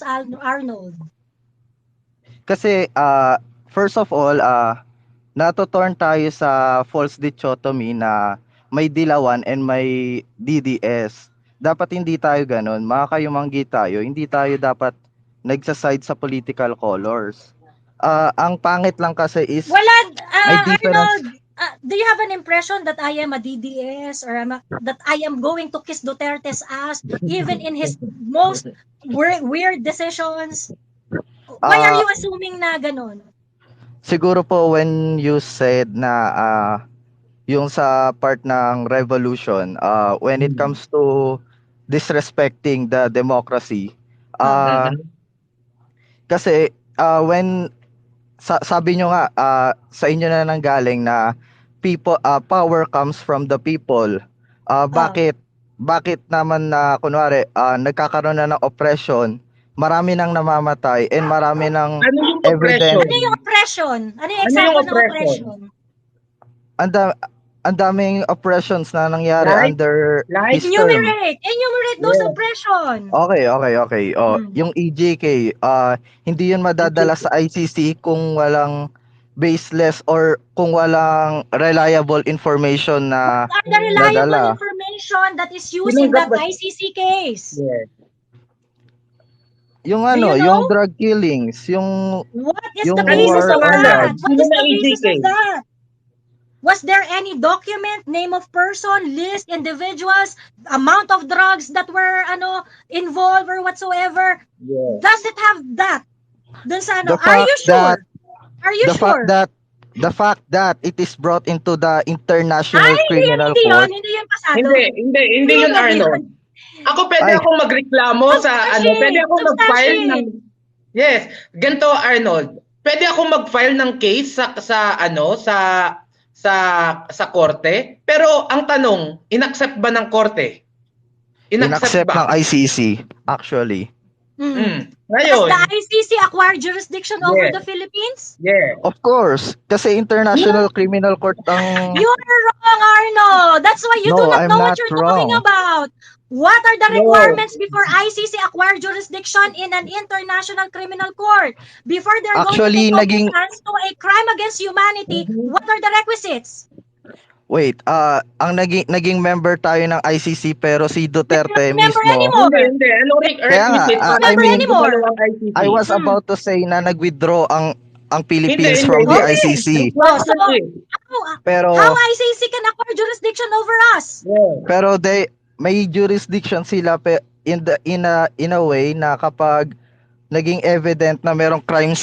Arnold? Kasi first of all, natutorn tayo sa false dichotomy na may dilawan and may DDS. Dapat hindi tayo ganun. Makakayumanggi tayo. Hindi tayo dapat nagsaside sa political colors. Ang pangit lang kasi is Wala, may difference. Arnold, do you have an impression that I am a DDS or that I am going to kiss Duterte's ass even in his most weird decisions? Why are Uh, you assuming na ganun? Siguro po when you said na yung sa part ng revolution, when it comes to disrespecting the democracy, Ah. kasi when sabi nyo nga sa inyo na nanggaling na people power comes from the people. Ah. Bakit naman na kunwari nagkakaroon na ng oppression, marami nang namamatay and marami nang Ano yung evidence. oppression? Ano yung oppression? Ano yung Ano example yung ng oppression? oppression? Ang daming oppressions na nangyari Like? under Like? his term. Enumerate those Yeah. oppression. Okay. Yung EJK, hindi yun madadala sa ICC kung walang baseless or kung walang reliable information na What are the reliable nadala. information that is used in Tinanggap that ba? ICC case? Yeah. Yung Do you know? yung drug killings, yung What is yung the basis war of on that? drugs. What Sino is na the basis EJK? of that? Was there any document, name of person, list, individuals, amount of drugs that were involved or whatsoever? Yeah. Does it have that? Dun sa The are you fact sure? that Are you the sure? fact that it is brought into the International Criminal Court. Hindi yun pasado. Hindi yun, Arnold. Ako pwede Ay. akong magreklamo sa pwede akong mag-file ng Yes, ganito Arnold. Pwede akong mag-file ng case sa korte, pero ang tanong, inaccept ba ng korte? Inaccept ng ba? ICC actually. Ngayon, Does the ICC acquire jurisdiction over the Philippines? Yeah. Of course, kasi International Criminal Court ang You're wrong, Arno. That's why you do No, not I'm know what not you're talking wrong. about. What are the No. requirements before ICC acquire jurisdiction in an international criminal court? Before they're Actually, going to take naging cognizance to a crime against humanity, what are the requisites? Wait, ang naging member tayo ng ICC pero si Duterte Remember mismo. anymore? Hindi. Anong Kaya nga, requisite? I mean, I was Hmm. about to say na nag-withdraw ang Philippines Hindi. from the Okay. ICC. Oh, so, Pero how ICC can acquire jurisdiction over us? Yeah. pero may jurisdiction sila in a way na kapag naging evident na merong crimes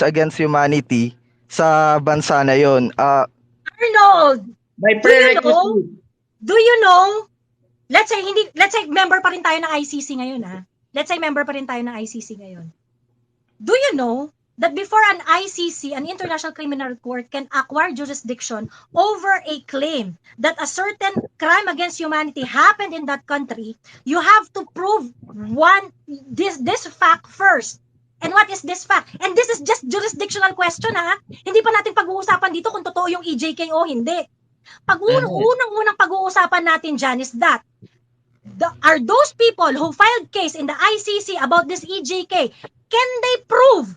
against humanity sa bansa na yon. Arnold, May do you know? prerequisite. Do you know? Let's say member pa rin tayo ng ICC ngayon, ha? Let's say member pa rin tayo ng ICC ngayon. Do you know that before an ICC, an International Criminal Court, can acquire jurisdiction over a claim that a certain crime against humanity happened in that country, you have to prove this fact first. And what is this fact? And this is just jurisdictional question, ha? Hindi pa natin pag-uusapan dito kung totoo yung EJK o hindi. Unang pag-uusapan natin dyan is that are those people who filed case in the ICC about this EJK, can they prove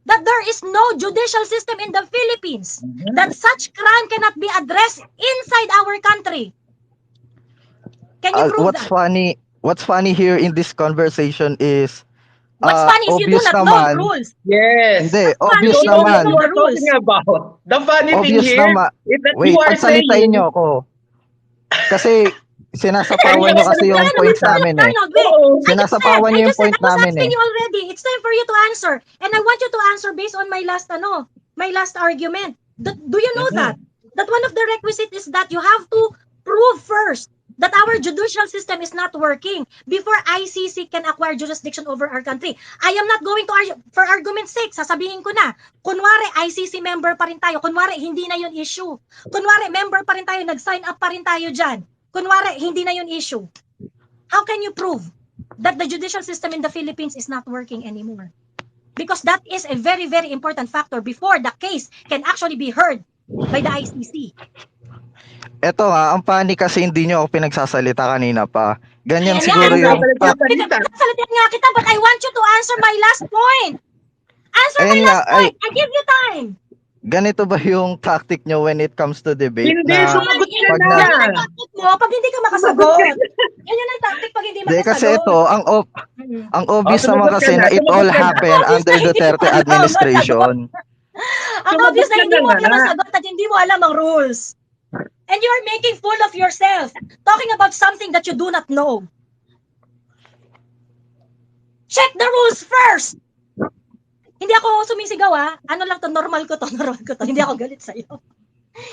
that there is no judicial system in the Philippines, that such crime cannot be addressed inside our country? Can you prove that? What's funny here in this conversation is What's funny is you do not know the rules. Yes. Hindi, obvious funny is you don't naman. know the rules. About. The funny Obvious thing here naman. is that Wait, you are pagsalitain saying nyo ako. Kasi sinasapawan nyo kasi yung points namin eh. Sinasapawan nyo yung point namin eh. I was asking you already. It's time for you to answer. And I want you to answer based on my last argument. Do you know that? That one of the requisites is that you have to prove first that our judicial system is not working before ICC can acquire jurisdiction over our country. I am not going to argue, for argument's sake, sasabihin ko na, kunwari ICC member pa rin tayo, kunwari hindi na yun issue, kunwari member pa rin tayo, nag-sign up pa rin tayo dyan, kunwari hindi na yun issue. How can you prove that the judicial system in the Philippines is not working anymore? Because that is a very, very important factor before the case can actually be heard by the ICC. Eto nga, ang funny kasi hindi nyo ako pinagsasalita kanina pa. Ganyan Ayan siguro nga, yung Nasalatian nga kita, but I want you to answer my last point. Answer my ayun nga, last point. I give you time. ganito ba yung tactic nyo when it comes to debate Hindi, na sumagot ka pag na. Yan ang tactic mo pag hindi ka Sumagot ka makasagot. na. Yan ang tactic pag hindi Hindi kasi makasagot. ito, Mm. ang obvious naman Sumagot ka kasi na. na it Sumagot all ka na. happened Obvious under na hindi mo Duterte alam ang sagot. administration. Ang Sumagot obvious na ka hindi na mo alam nga. ang sagot at hindi mo alam ang rules. And you are making fool of yourself. Talking about something that you do not know. Check the rules first. Hindi ako sumisigaw Ano lang to, normal ko to. Hindi ako galit sa'yo.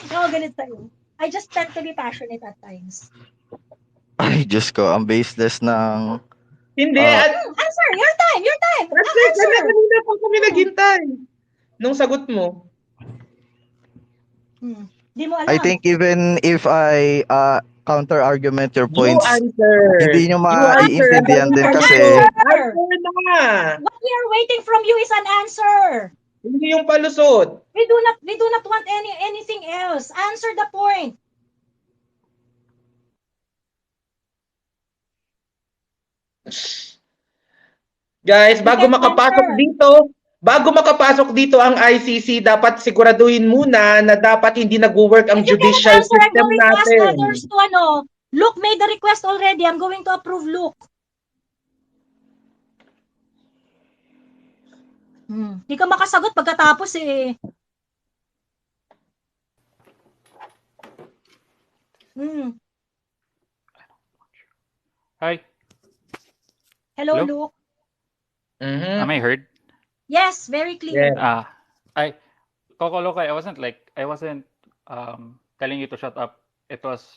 Hindi ako galit sa'yo. I just tend to be passionate at times. Ay, Diyos ko, ang baseless ng... Hindi. Answer, your time. Answer. Kanina pa kami naghintay. Nung sagot mo. Di mo alam. I think even if I counter-argument your You points, answer. hindi nyo You answer. maiintindihan din kasi... Answer na. What we are waiting from you is an answer. Hindi yung palusot. We do not want anything else. Answer the point. Guys, bago can't makapasok dito ang ICC, dapat siguraduhin muna na dapat hindi nag-work ang If you cannot judicial answer, I'm system going to ask natin. others to Luke made the request already. I'm going to approve Luke. Di ka makasagot pagkatapos Hi. Hello, Hello? Luke. Am I heard? Yes, very clear. Yeah. Koko Lokoy, I wasn't telling you to shut up. It was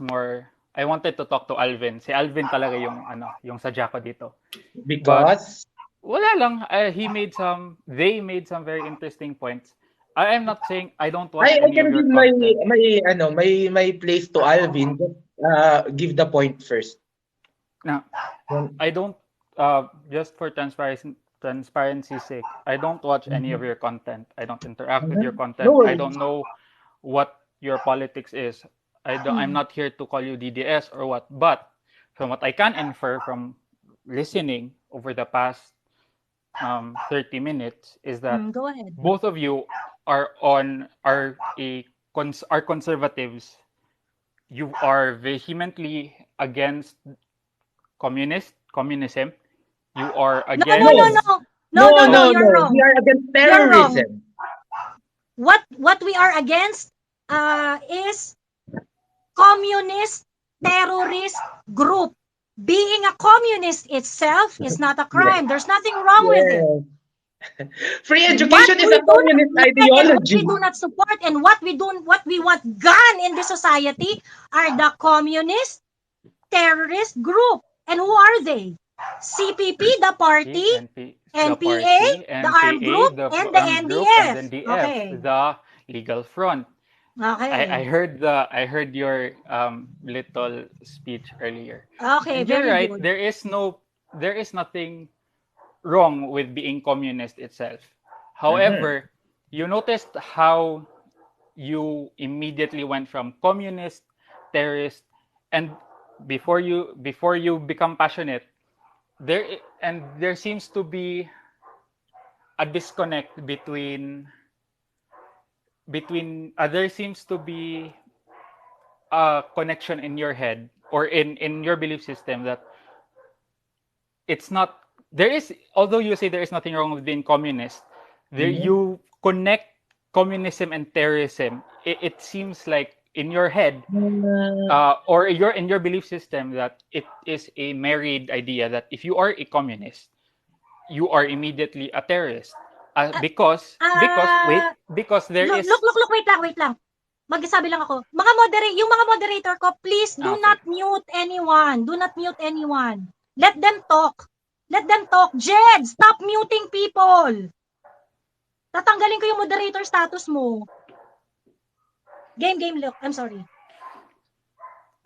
more, I wanted to talk to Alvin. Si Alvin talaga yung sadya ko dito. Because? Wala lang. They made some very interesting points. I am not saying I don't watch I any can of your give content. my place to Alvin. Give the point first. No, I don't, just for transparency's sake, I don't watch any of your content. I don't interact with your content. No I worries. don't know what your politics is. I'm not here to call you DDS or what, but from what I can infer from listening over the past 30 minutes is that Go ahead. both of you are conservatives. You are vehemently against communism. You are against No, you're wrong. We are against terrorism. What we are against is communist terrorist group. Being a communist itself is not a crime. There's nothing wrong with it. Free education is a communist ideology. What we do not support and what we want gone in the society are the communist terrorist group. And who are they? CPP, the party, NPA, the armed group, and the NDF. And then DF, Okay. the legal front. Okay. I heard your little speech earlier. Okay, And you're very right. good. There is nothing wrong with being communist itself. However, you noticed how you immediately went from communist, terrorist, and before you become passionate, there seems to be a disconnect between there seems to be a connection in your head or in your belief system that it's not there is although you say there is nothing wrong with being communist, there you connect communism and terrorism. It seems like in your head or in your belief system that it is a married idea that if you are a communist, you are immediately a terrorist. Because there is Look, wait lang. Magsasabi lang ako. Yung mga moderator ko, please do not mute anyone. Do not mute anyone. Let them talk. Jed, stop muting people. Tatanggalin ko yung moderator status mo. Game, look. I'm sorry.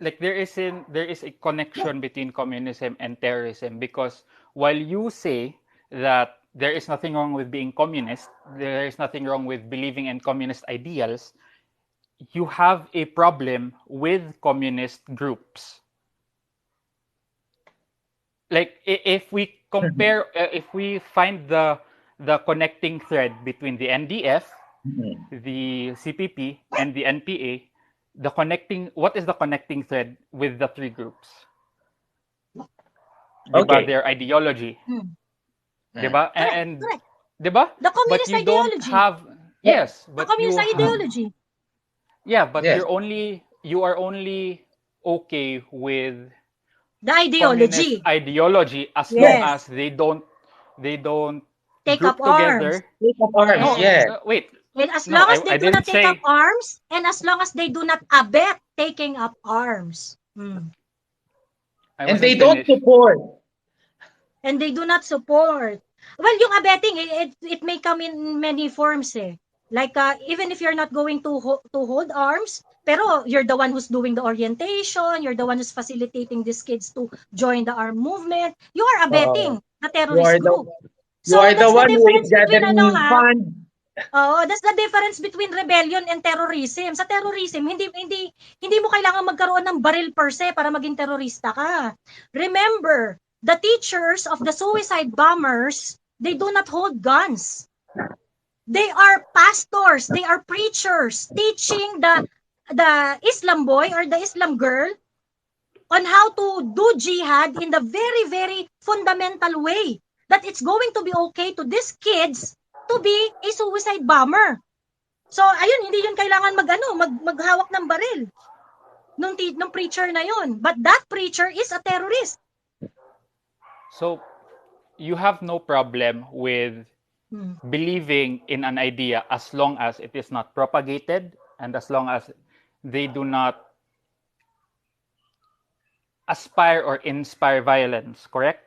Like there is a connection between communism and terrorism, because while you say that there is nothing wrong with being communist, there is nothing wrong with believing in communist ideals, you have a problem with communist groups. like if we compare, if we find the connecting thread between the NDF, the CPP, and the NPA, what is the connecting thread with the three groups? Diba? Okay. Their ideology. Diba? And Correct. diba? The But communist you don't ideology. have, Yeah. yes, The but communist you have, ideology. yeah, but Yes. you are only okay with The communist ideology. ideology as long Yes. as they don't Take up group arms. together. Take up arms, No, Yes. yeah. wait. And as No, long as I they do not didn't take up say. arms, and as long as they do not abet taking up arms. I And they wasn't don't finished. support. And they do not support. Well, yung abetting, it may come in many forms eh. Like, even if you're not going to hold arms, pero you're the one who's doing the orientation, you're the one who's facilitating these kids to join the armed movement, you are abetting the You are terrorist the group. you So are the that's the one who is difference between gathering funds. that's the difference between rebellion and terrorism. Sa terrorism, hindi mo kailangan magkaroon ng baril per se para maging terorista ka. Remember, the teachers of the suicide bombers, they do not hold guns. They are pastors, they are preachers teaching the Islam boy or the Islam girl on how to do jihad in the very, very fundamental way. That it's going to be okay to these kids to be a suicide bomber. So, ayun, hindi yun kailangan maghawak ng baril nung preacher na yun. But that preacher is a terrorist. So you have no problem with believing in an idea as long as it is not propagated and as long as they do not aspire or inspire violence, correct?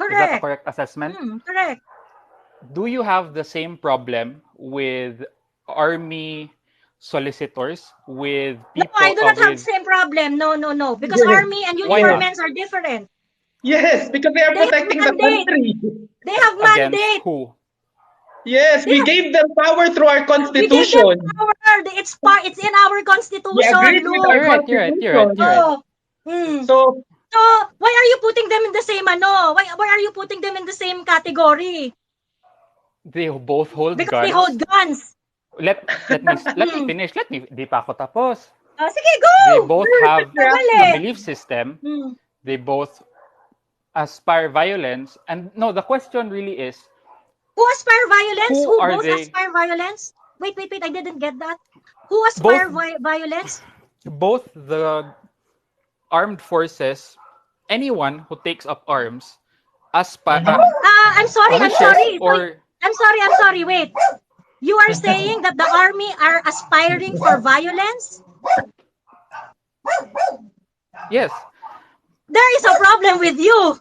Is that a Correct. correct assessment? Correct. Do you have the same problem with army solicitors, with No, people I do not have the with same problem. No. Because Yes. army and Why uniformed not? men are different. Yes, because they are They have protecting the mandate. country. They have against mandate. who? Yes, we gave them power through our We gave them constitution. power. It's in our We constitution. agreed with our Look. You're right. constitution. Oh. So, So, why are you putting them in the same Why are you putting them in the same category? They both hold Because they guns. hold guns. Let me finish. Di pa ako tapos. Sige, go! They both have a belief system. They both aspire violence. And no, the question really is, Who aspire violence? Who Who are both they? aspire violence? Wait, I didn't get that. Who aspire violence? both the armed forces, anyone who takes up arms, I'm sorry. or I'm sorry, wait. You are saying that the army are aspiring for violence? yes. There is a problem with you.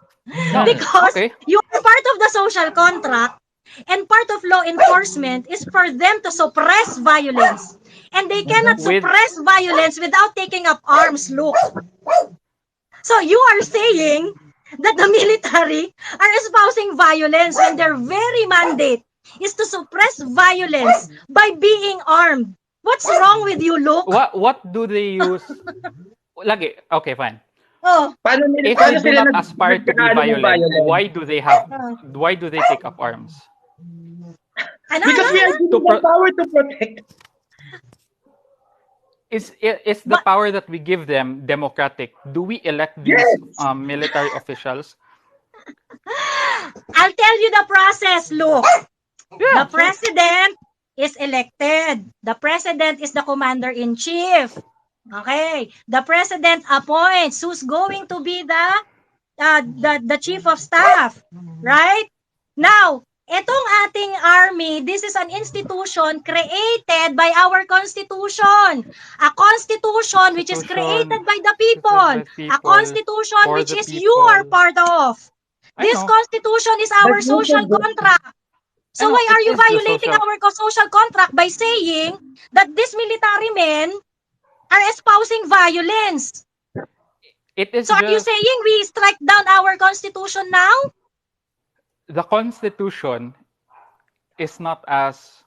No. Because Okay. you are part of the social contract and part of law enforcement is for them to suppress violence. And they cannot suppress violence without taking up arms, look. So you are saying that the military are espousing violence when their very mandate is to suppress violence by being armed. What's wrong with you, Luke? What do they use? Lagi. Okay, fine. Oh, If they do not aspire to be violent, why do they take up arms? because we are given the power to protect. Is the power that we give them democratic? Do we elect these military officials? I'll tell you the process, Luke. The president is elected. The president is the commander-in-chief. Okay. The president appoints who's going to be the chief of staff. Right? Now, etong ating army, this is an institution created by our constitution. A constitution which is created by the people. A constitution which is you are part of. This constitution is our social contract. So why are you violating our social contract by saying that these military men are espousing violence? So are you saying we strike down our constitution now? The constitution is not as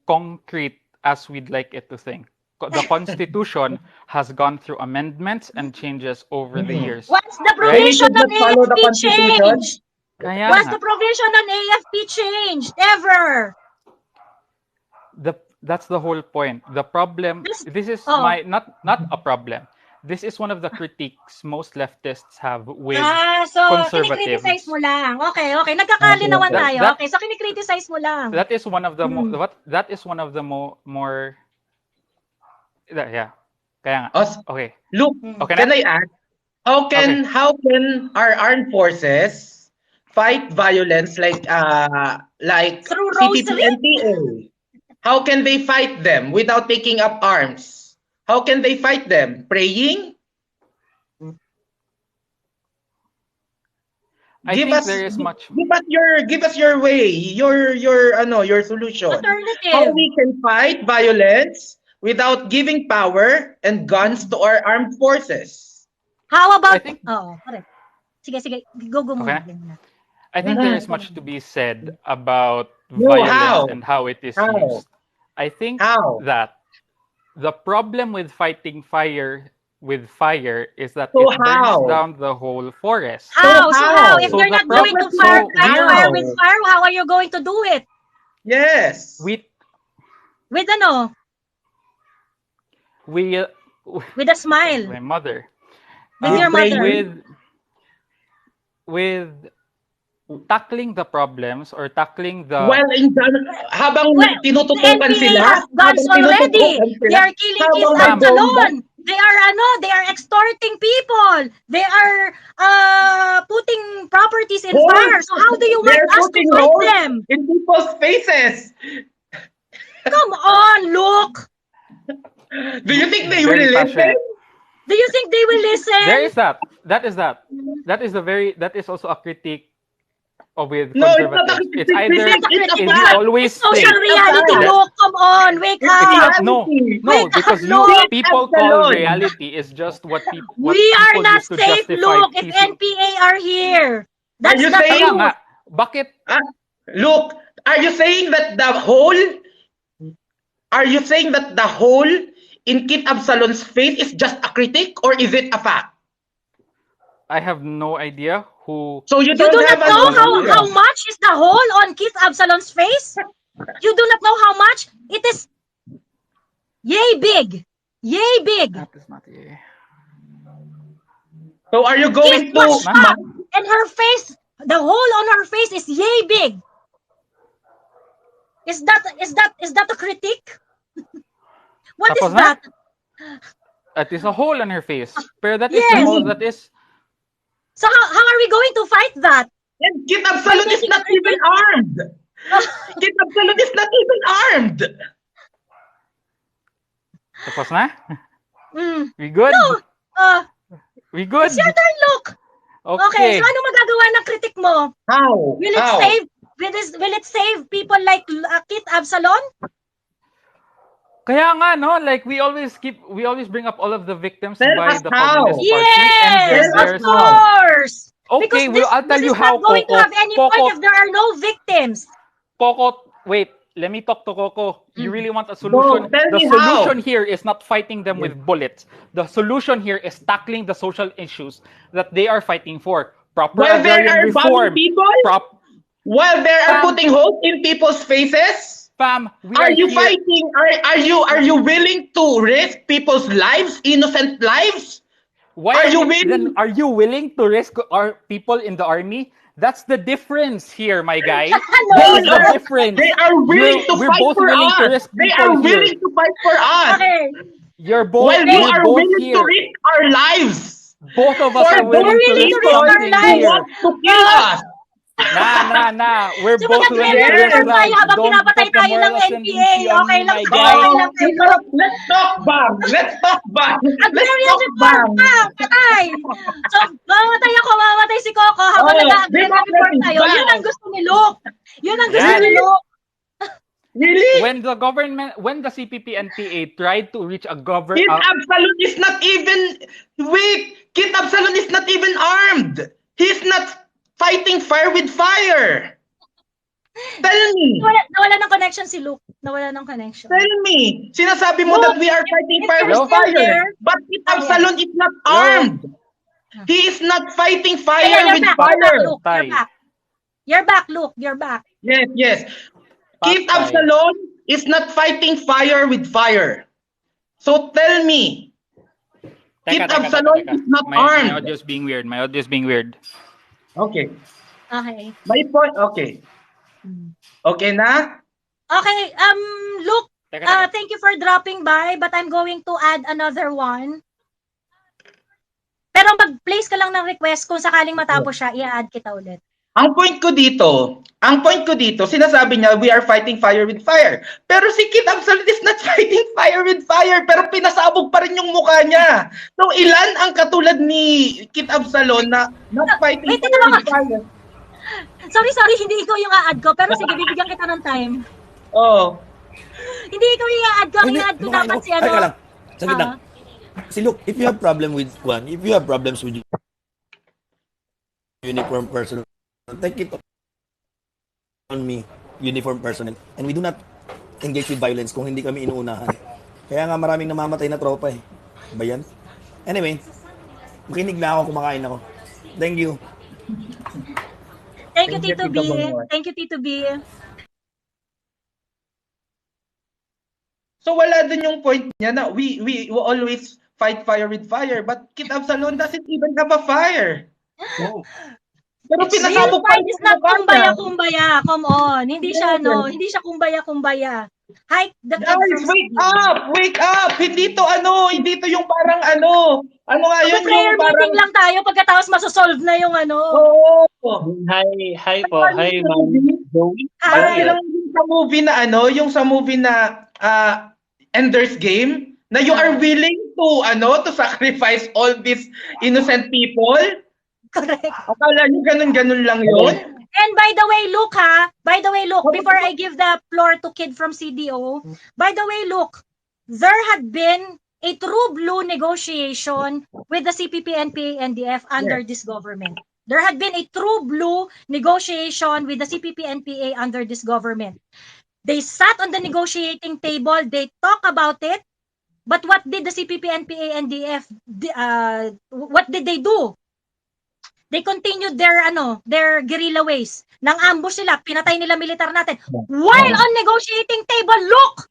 concrete as we'd like it to think. the Constitution has gone through amendments and changes over the years. Once the Right? We provision should on not follow the AFP Constitution. changed. Kaya Once nga, the provision on AFP changed, ever. that's the whole point. The problem, this is my not a problem. This is one of the critiques most leftists have with so conservatives. kinikriticize mo lang. Okay. Nagkakalinawan Okay. tayo. Okay, so kinikriticize mo lang. That is one of the that is one of the more yeah. Kaya nga. Okay. Look, Okay can na? I ask? How can our armed forces fight violence like Through CPP rosary? and PA? How can they fight them without taking up arms? How can they fight them? Praying? Give us your way, your solution. Alternative. How we can fight violence without giving power and guns to our armed forces? How about correct. Sige, go muna. I think there is much to be said about violence and how it is used. I think that the problem with fighting fire is that it burns down the whole forest. How? So how? If you're not going to fight fire with fire, how are you going to do it? Yes. With ano? With a smile. My mother. With your mother. With tackling the problems or tackling the habang tinututukan sila, has guns already. They are killing kids at salon. They are extorting people. They are putting properties in fire. So how do you want us to fight them? In people's faces. Come on, look. Do you think they will listen? Do you think they will listen? There is that. That is also a critique with conservatives. It's either you always social reality. Look, come on, wake up. No, because people call reality is just what people. We are not safe. Look, if NPA are here, that's the truth. Bakit? Look, are you saying that the whole in Kit Absalon's face is just a critique, or is it a fact? I have no idea who. So you do not know how much is the hole on Keith Absalon's face? You do not know how much? It is yay big. Yay big. That is not yay. So are you going to... And her face, the hole on her face is yay big. Is that a critique? What is that? That is a hole on her face. Pero that is the hole that is... So how are we going to fight that? And Kit Absalon is not even armed. Kit Absalon is not even armed. Tapos na? We good? No. We good? It's your turn, look. Okay, so ano magagawa ng critic mo? How? Will it save people like Kit Absalon? Kaya nga, no? Like, we always bring up all of the victims by the Communist Party. Yes, of course. Okay, I'll tell you how, Coco. This is not going to have any point if there are no victims. Coco, wait. Let me talk to Coco. You really want a solution? The solution here is not fighting them with bullets. The solution here is tackling the social issues that they are fighting for. Proper agrarian reform. While they are putting holes in people's faces? Are you fighting? Are you willing to risk people's lives, innocent lives? Are you willing to risk our people in the army? That's the difference here, my guy. That's the difference. They are willing to fight for us. They are willing to fight for us. Okay. You're both. While we are willing to risk our lives. Both of us are willing to risk something here. To kill us. Nah. We're both willing to risk that. Don't pinapatay tayo ng NPA. Okay lang. Let's talk bang. Agrarian reform. Patay. So, mamatay si Coco habang nag-agrarian reform tayo. Yun ang gusto ni Luke. Really? When the CPP and PA tried to reach a government... Kit Absalon is not even... Wait! Kit Absalon is not even armed. He's not fighting fire with fire. Tell me. Nawala ng connection si Luke. Nawala ng connection. Tell me. Sinasabi mo Luke, that we are fighting if fire you're with still fire. there, But Kit yes. Absalon is not armed. He is not fighting fire you're with back. fire. You're back, Luke. Tay. You're back. You're back, Luke. You're back. Yes. Kit Patay. Absalon is not fighting fire with fire. So tell me, Kit Absalon is not My armed. audio's being weird. My audio's being weird. Okay. Okay. My point, okay. Okay na? Okay, Luke, Teka. thank you for dropping by, but I'm going to add another one. Pero mag-place ka lang ng request kung sakaling matapos siya, i-add kita ulit. Ang point ko dito, sinasabi niya, we are fighting fire with fire. Pero si Kit Absalon is not fighting fire with fire, pero pinasabog pa rin yung mukha niya. So, ilan ang katulad ni Kit Absalon na not fighting Wait, fire with fire? Sorry, hindi ikaw yung a-add ko, pero sige, bibigyan kita ng time. Oh. Hindi ikaw yung i-add ko, ang i-add ko dapat si ano. Teka lang, saglit lang. Si Luke, if you have problems with uniform personnel, take it on me, uniform personnel. And we do not engage with violence kung hindi kami inuunahan. Kaya nga maraming namamatay na tropa eh. Ba yan? Anyway, makinig na ako, kumakain ako. Thank you. Thank you, Tito B. Thank you, Tito B. So wala dun yung point niya na we always fight fire with fire, but Kit Absalon doesn't even have a fire. Oh. Pero Real pinasabog pa fight rin is not yung mukha niya. kumbaya. Come on. Hindi siya, hindi siya kumbaya. Hike the kid Guys, from wake up! Hindi to yung parang ano nga yun, prayer yung parang... meeting lang tayo pagkatapos masosolve na yung ano. Oo. Hi po. Hi, Ma'am Joey. Parang Hi. lang yung sa movie na yung sa movie na Ender's Game, na you are willing to sacrifice all these innocent people. Correct. Akala nyo ganun lang yun? And by the way, Luke, before I give the floor to Kid from CDO, by the way, Luke, there had been a true blue negotiation with the CPP, NPA, NDF under this government. There had been a true blue negotiation with the CPP, NPA under this government. They sat on the negotiating table, they talk about it, but what did the CPP, NPA, NDF, what did they do? They continued their guerrilla ways. Nang ambush sila, pinatay nila militar natin. While on negotiating table, look!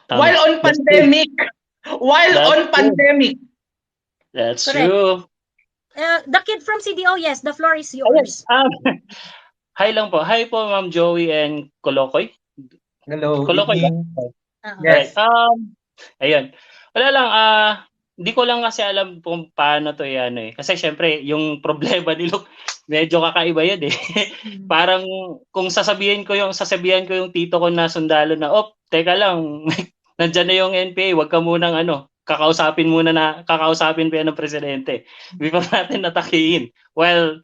While on pandemic. Pandemic. That's Correct. true. The kid from CDO, yes, the floor is yours. Hi lang po. Hi po, Ma'am Joey and Kolokoy. Hello. Kolokoy ba? Yes. Ayun. Wala lang, hindi ko lang kasi alam kung paano to yan eh. Kasi syempre, yung problema ni Luke, medyo kakaiba yan eh. Parang kung sasabihin ko yung tito ko na sundalo na, teka lang, nandyan na yung NPA, wag ka munang kakausapin pa yan ng presidente. Before natin natakihin. Well,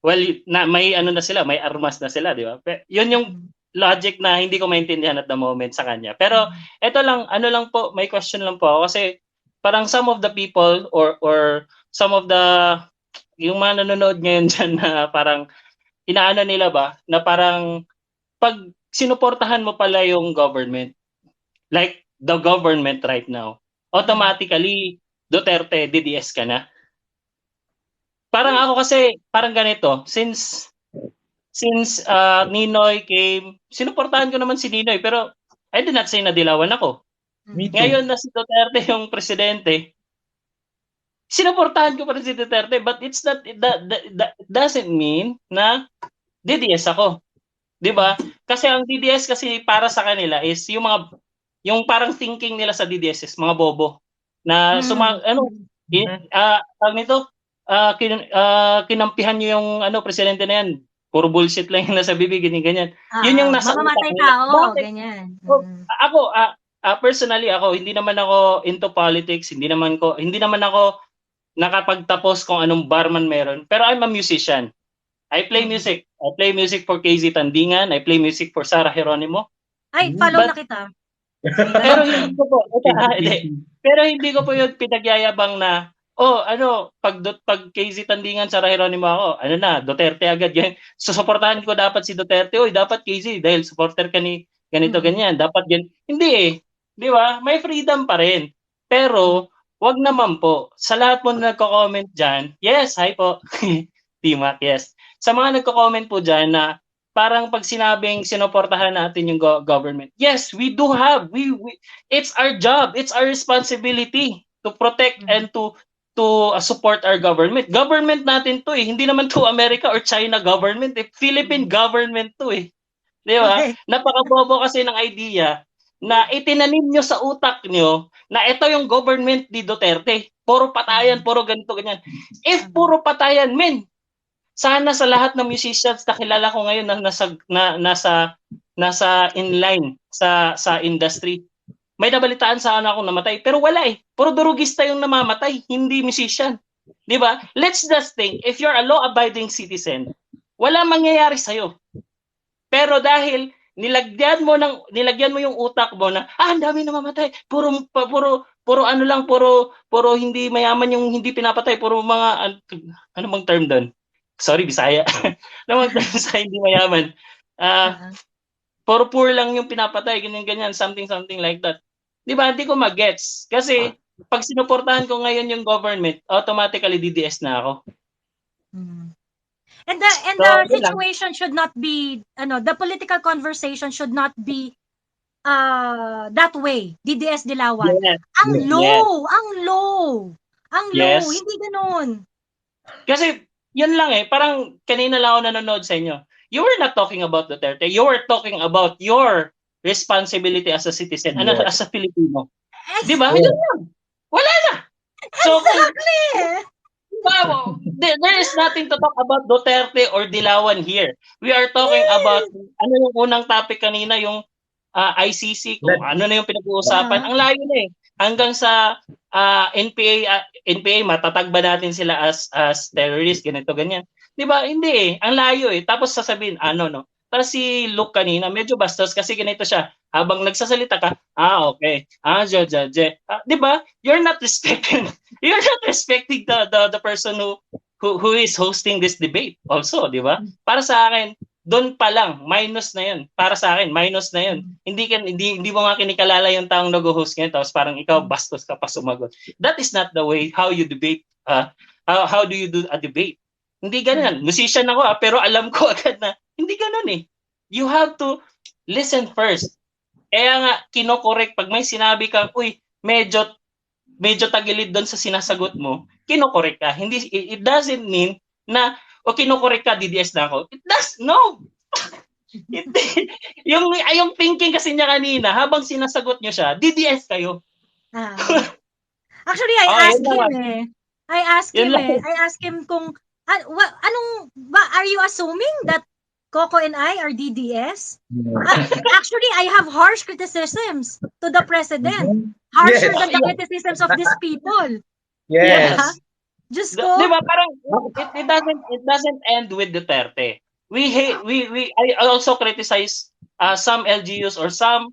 may na sila, may armas na sila, di ba? Yun yung logic na hindi ko maintindihan at the moment sa kanya. Pero ito lang, po, may question lang po ako kasi parang some of the people or some of the yung mga nanonood ngayon dyan na parang inaano nila ba na parang pag sinuportahan mo pala yung government, like the government right now, automatically Duterte, DDS ka na. Parang ako kasi parang ganito, since Ninoy came, sinuportahan ko naman si Ninoy pero I did not say na dilawan ako. Ngayon na si Duterte yung presidente, sinuportahan ko pa rin si Duterte, but it's not, that doesn't mean na DDS ako. 'Di ba? Kasi ang DDS kasi para sa kanila is yung parang thinking nila sa DDS is mga bobo na kinampihan niyo yung presidente na yan. Puro bullshit lang yung nasa bibig, ganyan. Yun yung nasa mamamatay tao, ganyan. Ako personally hindi naman ako into politics, hindi naman ako nakapagtapos kung anong barman meron, pero I'm a musician. I play music. I play music for KZ Tandingan, I play music for Sarah Geronimo. Ay, follow na kita. Pero hindi ko po yun pinagyayabang na pag KZ Tandingan sa Geronimo ako, Duterte agad yan. Susuportahan ko dapat si Duterte. Oy, dapat KZ dahil supporter ka ni ganito ganyan. Dapat yan. Hindi eh. 'Di ba? May freedom pa rin. Pero wag naman po. Sa lahat po na nagko-comment diyan. Yes, hi po. Timak, yes. Sa mga nagko-comment po diyan na parang pag sinabing sinuportahan natin yung government. Yes, we do have. It's our job. It's our responsibility to protect and to support our government. Government natin to eh. Hindi naman to America or China government eh. Philippine government to eh. Di ba? Okay. Napakabobo kasi ng idea na itinanim nyo sa utak nyo na ito yung government ni Duterte. Puro patayan, puro ganito, ganyan. If puro patayan, men, sana sa lahat ng musicians na kilala ko ngayon na nasa inline sa industry, may nabalitaan sana ako namatay. Pero wala eh. Puro durugista yung namamatay, hindi musician. Di ba? Let's just think, if you're a law-abiding citizen, wala mangyayari sa'yo. Pero dahil nilagyan mo yung utak mo na, ang dami namamatay, puro hindi mayaman yung hindi pinapatay, puro mga, ano bang term doon? Sorry, Bisaya. Ano bang term sa hindi mayaman? Puro poor lang yung pinapatay, ganyan, something like that. Di ba? Hindi ko mag-gets. Kasi, pag sinuportahan ko ngayon yung government, automatically DDS na ako. And the situation should not be, the political conversation should not be that way. DDS Dilawan. Yes. Ang low. Yes. Hindi ganun. Kasi, yun lang eh. Parang kanina lang ako nanonood sa inyo. You were not talking about Duterte. You were talking about your responsibility as a citizen, as a Filipino. Di ba? Yun lang. Wala na. So, exactly. There is nothing to talk about Duterte or Dilawan here. We are talking about, yung unang topic kanina, yung ICC, kung ano na yung pinag-uusapan. Ang layo na eh. Hanggang sa NPA, matatag ba natin sila as terrorist, ganito, ganyan. Di ba? Hindi eh. Ang layo eh. Tapos sasabihin, para si Luke kanina, medyo bastos kasi ganito siya. Habang nagsasalita ka, okay. Di ba? You're not respecting the person who is hosting this debate also, di ba? Para sa akin, doon pa lang, minus na yun. Para sa akin, minus na yun. Hindi mo nga kinikalala yung taong nag-host ngayon, tapos parang ikaw bastos ka pa sumagot. That is not the way how you debate. How do you do a debate? Hindi ganun. Musician ako pero alam ko agad na hindi ganun eh. You have to listen first. Kaya nga, kinokorek. Pag may sinabi kang, medyo tagilid doon sa sinasagot mo, kinokorek ka. Hindi, it doesn't mean na, kinokorek ka, DDS na ako. It does, no. yung thinking kasi niya kanina, habang sinasagot niyo siya, DDS kayo. Actually, I asked him kung, are you assuming that Koko and I are DDS? Actually, I have harsh criticisms to the president. Harsher than the criticisms of these people. Yes. Yeah. Just go. Diba, parang it doesn't end with Duterte. I also criticize some LGUs or some,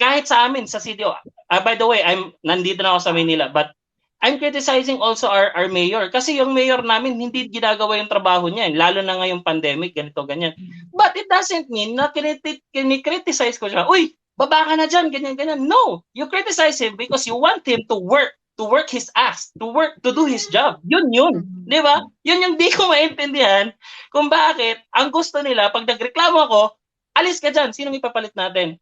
kahit sa amin sa CDO. By the way, nandito na ako sa Manila, but I'm criticizing also our mayor. Kasi yung mayor namin, hindi ginagawa yung trabaho niya. Lalo na ngayong pandemic, ganito, ganyan. But it doesn't mean na kinikriticize ko siya. Baba ka na dyan, ganyan, ganyan. No! You criticize him because you want him to work his ass, to do his job. Yun. Di ba? Yun yung di ko maintindihan kung bakit ang gusto nila, pag nagreklamo ako, alis ka dyan. Sinong ipapalit natin?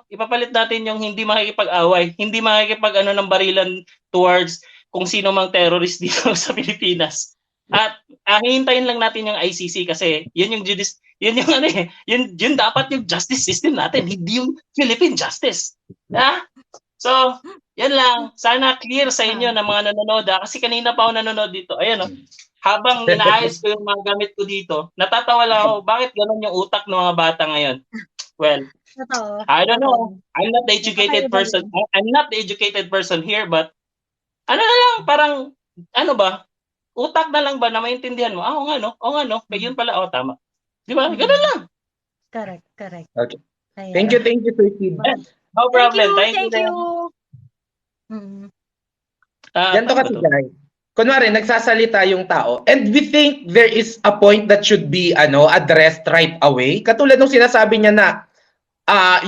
Ipapalit natin yung hindi makikipag-away, hindi makikipag ng barilan towards kung sino mang terrorist dito sa Pilipinas. At hihintayin lang natin yung ICC kasi yun dapat yung justice system natin, hindi yung Philippine justice. So, yan lang. Sana clear sa inyo na mga nanonood. Kasi kanina pa ako nanonood dito. Ayan habang inaayos ko yung mga gamit ko dito, natatawa lang ako, bakit ganun yung utak ng mga bata ngayon? Well, I don't know. I'm not the educated person. I'm not the educated person here, but parang, utak na lang ba na maintindihan mo? Oo nga no. Kaya yun pala, tama. Di ba? Ganun lang. Correct. Okay. Thank you for your feedback. No problem. Thank you. Ganito Paano ba kasi to? guys. Kunwari, nagsasalita yung tao and we think there is a point that should be addressed right away. Katulad nung sinasabi niya na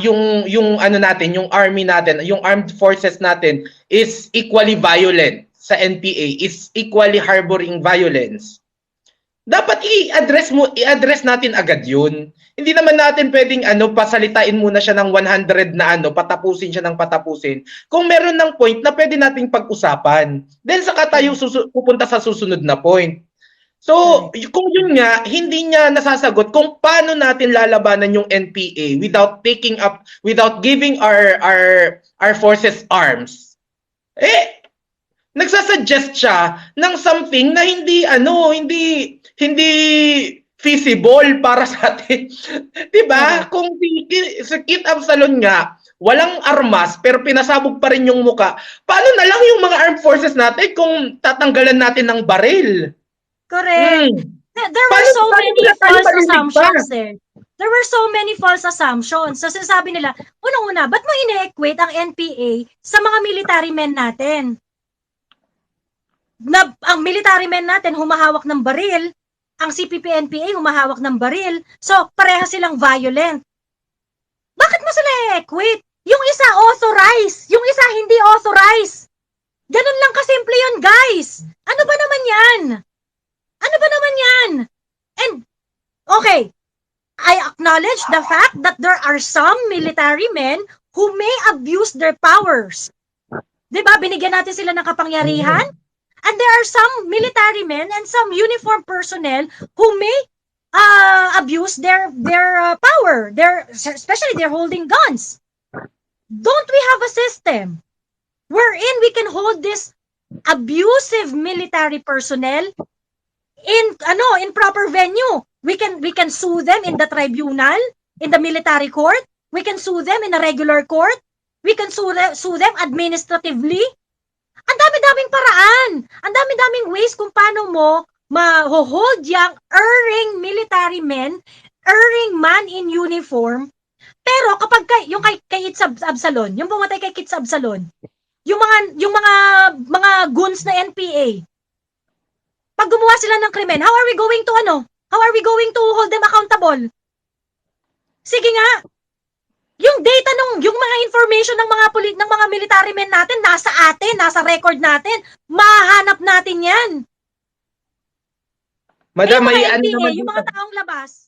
yung ano natin, yung army natin, yung armed forces natin is equally violent sa NPA, is equally harboring violence. Dapat i-address natin agad 'yun. Hindi naman natin pwedeng pasalitain muna siya ng 100 na patapusin siya ng patapusin. Kung meron ng point na pwede nating pag-usapan. Then saka tayo pupunta sa susunod na point. So, kung yun nga, hindi niya nasasagot kung paano natin lalabanan yung NPA without giving our forces arms. Nagsasuggest siya ng something na hindi feasible para sa atin. 'Di ba? Kung si Kit Absalon nga walang armas pero pinasabog pa rin yung muka, paano na lang yung mga armed forces natin kung tatanggalan natin ng baril? Correct. There were so many false assumptions there. There were so many false assumptions. So sinasabi nila, unang-una, ba't mo ine-equate ang NPA sa mga military men natin? Na ang military men natin humahawak ng baril, ang CPP-NPA humahawak ng baril, so pareha silang violent. Bakit mo sila i-equate? Yung isa authorized, yung isa hindi authorized. Ganun lang kasimple yun, guys. Ano ba naman yan? Ano ba naman yan? And, okay, I acknowledge the fact that there are some military men who may abuse their powers. Diba? Binigyan natin sila ng kapangyarihan. And there are some military men and some uniformed personnel who may abuse their power. Especially they're holding guns. Don't we have a system wherein we can hold this abusive military personnel in proper venue? We can sue them in the tribunal, in the military court. We can sue them in a regular court. We can sue them administratively. Ang dami-daming paraan. Ang dami-daming ways kung paano mo ma-hold yung erring military men, erring man in uniform. Pero kapag yung kay Kit Absalon, yung pumatay kay Kit Absalon, yung mga goons na NPA, pag gumawa sila ng krimen, how are we going to hold them accountable? Sige nga. Yung data yung mga information ng mga military men natin nasa record natin. Mahanap natin 'yan. Madam, yung may mga NPA, naman yung mga taong labas,